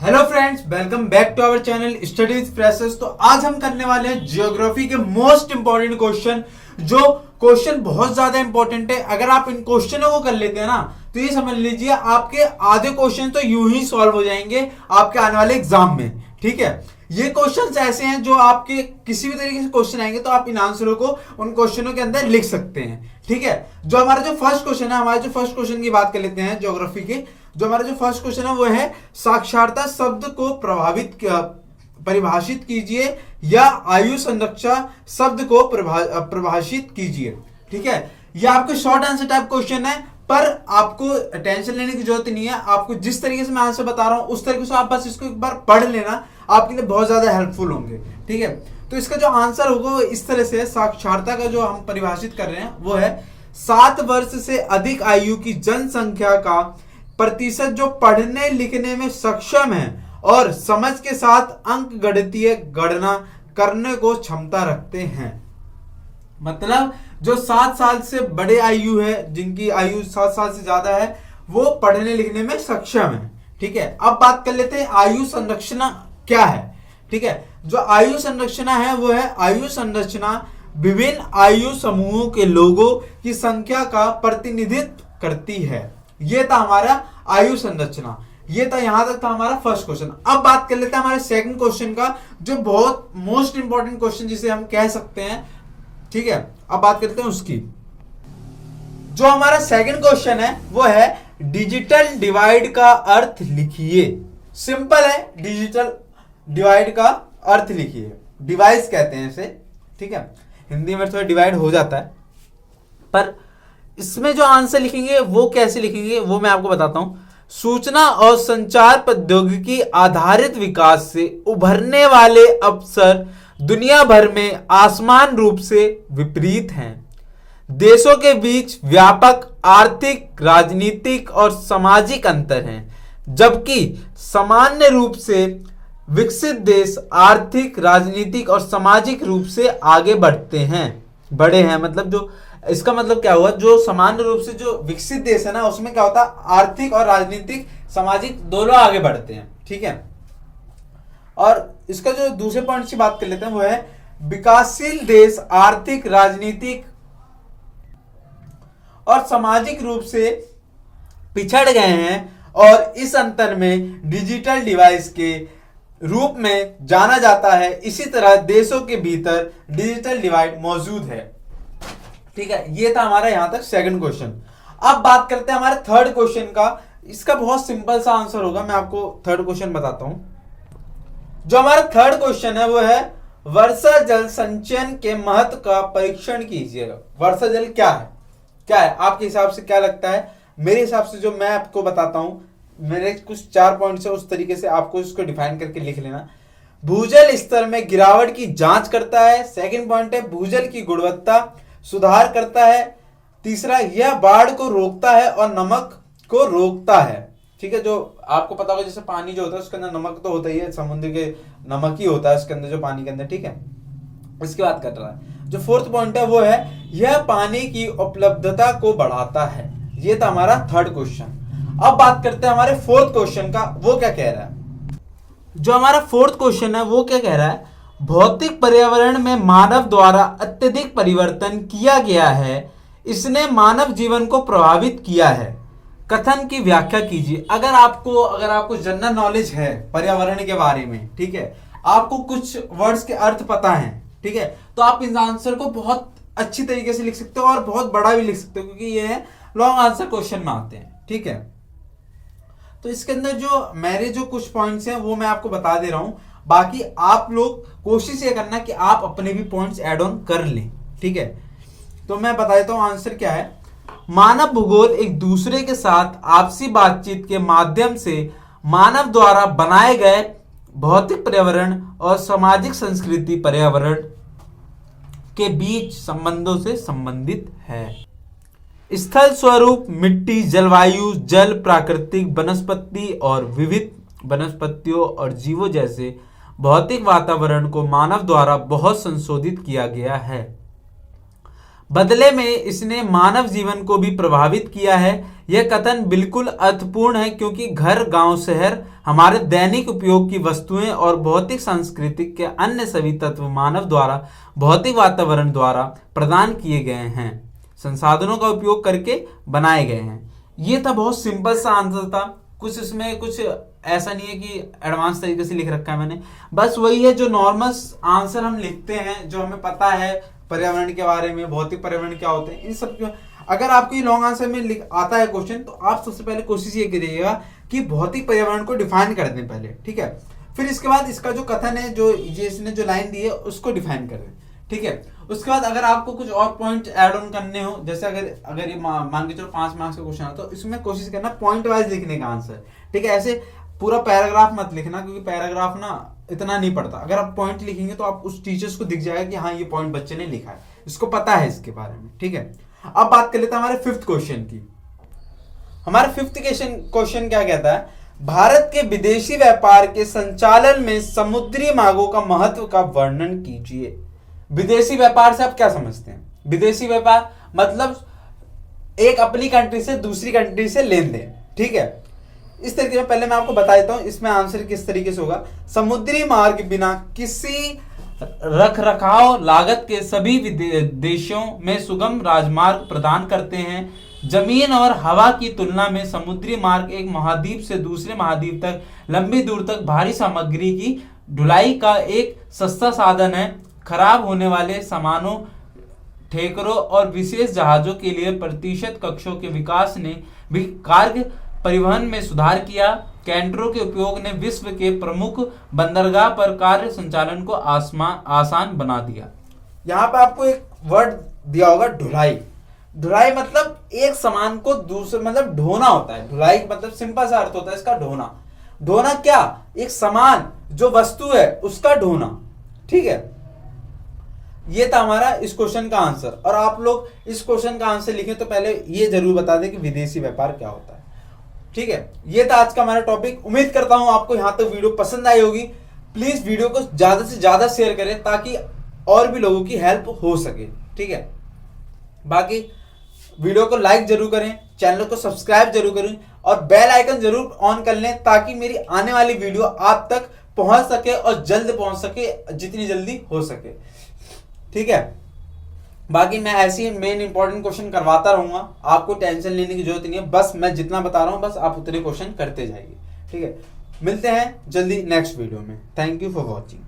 Hello friends, welcome back to our channel study with freshers. तो आज हम करने वाले हैं ज्योग्राफी के मोस्ट इंपॉर्टेंट क्वेश्चन। जो क्वेश्चन बहुत ज्यादा इंपॉर्टेंट है। अगर आप इन क्वेश्चनों को कर लेते हैं ना, तो ये समझ लीजिए आपके आधे क्वेश्चन तो यूं ही सॉल्व हो जाएंगे आपके आने वाले एग्जाम में। ठीक है, ये क्वेश्चंस ऐसे हैं जो आपके किसी भी तरीके से क्वेश्चन आएंगे तो आप इन आंसरों को उन क्वेश्चनों के अंदर लिख सकते हैं। ठीक है, जो हमारा जो फर्स्ट क्वेश्चन है, हमारे जो फर्स्ट क्वेश्चन की बात कर लेते हैं ज्योग्राफी के। जो हमारा जो फर्स्ट क्वेश्चन है वो है साक्षरता शब्द को परिभाषित कीजिए या आयु संरक्षा शब्द को परिभाषित कीजिए। ठीक है, ये आपके शॉर्ट आंसर टाइप क्वेश्चन है, पर आपको टेंशन लेने की जरूरत नहीं है। आपको जिस तरीके से मैं आंसर बता रहा हूं उस तरीके से आप बस इसको एक बार पढ़ लेना, आपके लिए बहुत ज्यादा हेल्पफुल होंगे। ठीक है, तो इसका जो आंसर होगा वो इस तरह से, साक्षरता का जो हम परिभाषित कर रहे हैं वो है 7 वर्ष से अधिक आयु की जनसंख्या का प्रतिशत जो पढ़ने लिखने में सक्षम है और समझ के साथ अंक गणितीय गणना करने को क्षमता रखते हैं। मतलब जो 7 साल से बड़े आयु है, जिनकी आयु 7 साल से ज्यादा है, वो पढ़ने लिखने में सक्षम है। ठीक है, अब बात कर लेते हैं आयु संरचना क्या है। ठीक है, जो आयु संरचना है वो है आयु संरचना विभिन्न आयु समूहों के लोगों की संख्या का प्रतिनिधित्व करती है। ये था हमारा आयु संरचना। ये था, यहां तक था हमारा फर्स्ट क्वेश्चन। अब बात कर लेते हैं हमारे सेकंड क्वेश्चन का, जो बहुत मोस्ट इंपॉर्टेंट क्वेश्चन जिसे हम कह सकते हैं। ठीक है, अब बात करते हैं उसकी। जो हमारा सेकंड क्वेश्चन है वो है डिजिटल डिवाइड का अर्थ लिखिए। सिंपल है, डिजिटल डिवाइड का अर्थ लिखिए। डिवाइस कहते हैं इसे। ठीक है, हिंदी में थोड़ा डिवाइड हो जाता है, पर इसमें जो आंसर लिखेंगे वो कैसे लिखेंगे वो मैं आपको बताता हूं। सूचना और संचार प्रौद्योगिकी आधारित विकास से उभरने वाले अवसर दुनिया भर में आसमान रूप से विपरीत हैं। देशों के बीच व्यापक आर्थिक, राजनीतिक और सामाजिक अंतर हैं, जबकि सामान्य रूप से विकसित देश आर्थिक, राजनीतिक और सामाजिक रूप से आगे बड़े हैं। मतलब जो इसका मतलब क्या हुआ, जो सामान्य रूप से जो विकसित देश है ना, उसमें क्या होता है, आर्थिक और राजनीतिक, सामाजिक दोनों आगे बढ़ते हैं। ठीक है, और इसका जो दूसरे पॉइंट की बात कर लेते हैं वो है विकासशील देश आर्थिक, राजनीतिक और सामाजिक रूप से पिछड़ गए हैं और इस अंतर में डिजिटल डिवाइस के रूप में जाना जाता है। इसी तरह देशों के भीतर डिजिटल डिवाइड मौजूद है। ठीक है, ये था हमारा यहां तक सेकंड क्वेश्चन। अब बात करते हैं हमारे थर्ड क्वेश्चन का। इसका बहुत सिंपल सा आंसर होगा, मैं आपको थर्ड क्वेश्चन बताता हूं। जो हमारा थर्ड क्वेश्चन है वो है वर्षा जल संचयन के महत्व का परीक्षण कीजिएगा। वर्षा जल क्या है आपके हिसाब से क्या लगता है? मेरे हिसाब से जो मैं आपको बताता हूं, मेरे कुछ 4 पॉइंट्स है, उस तरीके से आपको इसको डिफाइन करके लिख लेना। भूजल स्तर में गिरावट की जांच करता है। सेकंड पॉइंट है भूजल की गुणवत्ता सुधार करता है। तीसरा, यह बाढ़ को रोकता है और नमक को रोकता है। ठीक है, जो आपको पता होगा जैसे पानी जो होता है उसके अंदर नमक तो होता ही है, समुद्र के नमक ही होता है उसके अंदर, जो पानी के अंदर। ठीक है, इसकी बात कर रहा है। जो फोर्थ पॉइंट है वो है यह पानी की उपलब्धता को बढ़ाता है। ये था हमारा थर्ड क्वेश्चन। अब बात करते हैं हमारे फोर्थ क्वेश्चन का, वो क्या कह रहा है। जो हमारा फोर्थ क्वेश्चन है वो क्या कह रहा है, भौतिक पर्यावरण में मानव द्वारा अत्यधिक परिवर्तन किया गया है, इसने मानव जीवन को प्रभावित किया है। कथन की व्याख्या कीजिए। अगर आपको जनरल नॉलेज है पर्यावरण के बारे में, ठीक है, आपको कुछ वर्ड्स के अर्थ पता है, ठीक है, तो आप इस आंसर को बहुत अच्छी तरीके से लिख सकते हो और बहुत बड़ा भी लिख सकते हो, क्योंकि ये लॉन्ग आंसर क्वेश्चन में आते हैं। ठीक है, तो इसके अंदर जो मेरे जो कुछ पॉइंट्स हैं वो मैं आपको बता दे रहा हूं। बाकी आप लोग कोशिश ये करना कि आप अपने भी पॉइंट्स ऐड ऑन कर लें। ठीक है, तो मैं बता देता हूं आंसर क्या है। मानव भूगोल एक दूसरे के साथ आपसी बातचीत के माध्यम से मानव द्वारा बनाए गए भौतिक पर्यावरण और सामाजिक संस्कृति पर्यावरण के बीच संबंधों से संबंधित है। स्थल स्वरूप, मिट्टी, जलवायु, जल, प्राकृतिक वनस्पति और विविध वनस्पतियों और जीवों जैसे भौतिक वातावरण को मानव द्वारा बहुत संशोधित किया गया है। बदले में इसने मानव जीवन को भी प्रभावित किया है। यह कथन बिल्कुल अर्थपूर्ण है क्योंकि घर, गांव, शहर हमारे दैनिक उपयोग की वस्तुएं और भौतिक सांस्कृतिक के अन्य सभी तत्व मानव द्वारा भौतिक वातावरण द्वारा प्रदान किए गए हैं, संसाधनों का उपयोग करके बनाए गए हैं। ये था बहुत सिंपल सा आंसर था, कुछ इसमें कुछ ऐसा नहीं है कि एडवांस तरीके से लिख रखा है मैंने, बस वही है जो नॉर्मल आंसर हम लिखते हैं, जो हमें पता है पर्यावरण के बारे में, भौतिक पर्यावरण क्या होते हैं, इन सब के। अगर आपको ये लॉन्ग आंसर में आता है क्वेश्चन, तो आप सबसे पहले कोशिश ये करिएगा कि भौतिक पर्यावरण को डिफाइन कर दें पहले, ठीक है। फिर इसके बाद इसका जो कथन है, जो इसने जो लाइन दी है उसको डिफाइन कर दें, ठीक है। उसके बाद अगर आपको कुछ और पॉइंट ऐड ऑन करने हो, जैसे अगर ये मान के चलो 5 मार्क्स का क्वेश्चन है, तो इसमें कोशिश करना पॉइंट वाइज लिखने का आंसर, ठीक है। ऐसे पूरा पैराग्राफ मत लिखना, क्योंकि पैराग्राफ ना इतना नहीं पड़ता। अगर आप पॉइंट लिखेंगे तो आप उस टीचर्स को दिख जाएगा कि हाँ ये पॉइंट बच्चे ने लिखा है, इसको पता है इसके बारे में, ठीक है। अब बात कर लेते हैं हमारे 5th क्वेश्चन की। हमारा 5th क्वेश्चन क्या कहता है, भारत के विदेशी व्यापार के संचालन में समुद्री मार्गों का महत्व का वर्णन कीजिए। विदेशी व्यापार से आप क्या समझते हैं? विदेशी व्यापार मतलब एक अपनी कंट्री से दूसरी कंट्री से लेन देन, ठीक है। इस तरीके में पहले मैं आपको बता देता हूं इसमें आंसर किस तरीके से होगा। समुद्री मार्ग बिना किसी रख रखाव लागत के सभी देशों में सुगम राजमार्ग प्रदान करते हैं। जमीन और हवा की तुलना में समुद्री मार्ग एक महाद्वीप से दूसरे महाद्वीप तक लंबी दूर तक भारी सामग्री की ढुलाई का एक सस्ता साधन है। खराब होने वाले सामानों, ठेकरों और विशेष जहाजों के लिए प्रतिशत कक्षों के विकास ने भी कार्य परिवहन में सुधार किया। कैंटरों के उपयोग ने विश्व के प्रमुख बंदरगाह पर कार्य संचालन को आसान बना दिया। यहाँ पे आपको एक वर्ड दिया होगा, ढुलाई। ढुलाई मतलब एक सामान को दूसरे मतलब ढोना होता है। ढुलाई मतलब सिंपल सा अर्थ होता है इसका ढोना। ढोना क्या? एक सामान जो वस्तु है उसका ढोना, ठीक है। ये था हमारा इस क्वेश्चन का आंसर। और आप लोग इस क्वेश्चन का आंसर लिखें तो पहले ये जरूर बता दें कि विदेशी व्यापार क्या होता है, ठीक है। ये था आज का हमारा टॉपिक। उम्मीद करता हूं आपको यहां तक वीडियो पसंद आई होगी। प्लीज वीडियो को ज्यादा से ज्यादा शेयर करें ताकि और भी लोगों की हेल्प हो सके, ठीक है। बाकी वीडियो को लाइक जरूर करें, चैनल को सब्सक्राइब जरूर करें और बेल आइकन जरूर ऑन कर लें ताकि मेरी आने वाली वीडियो आप तक पहुंच सके और जल्द पहुंच सके, जितनी जल्दी हो सके, ठीक है। बाकी मैं ऐसी मेन इंपॉर्टेंट क्वेश्चन करवाता रहूंगा, आपको टेंशन लेने की जरूरत नहीं है। बस मैं जितना बता रहा हूं बस आप उतने क्वेश्चन करते जाइए, ठीक है। मिलते हैं जल्दी नेक्स्ट वीडियो में। Thank you for watching.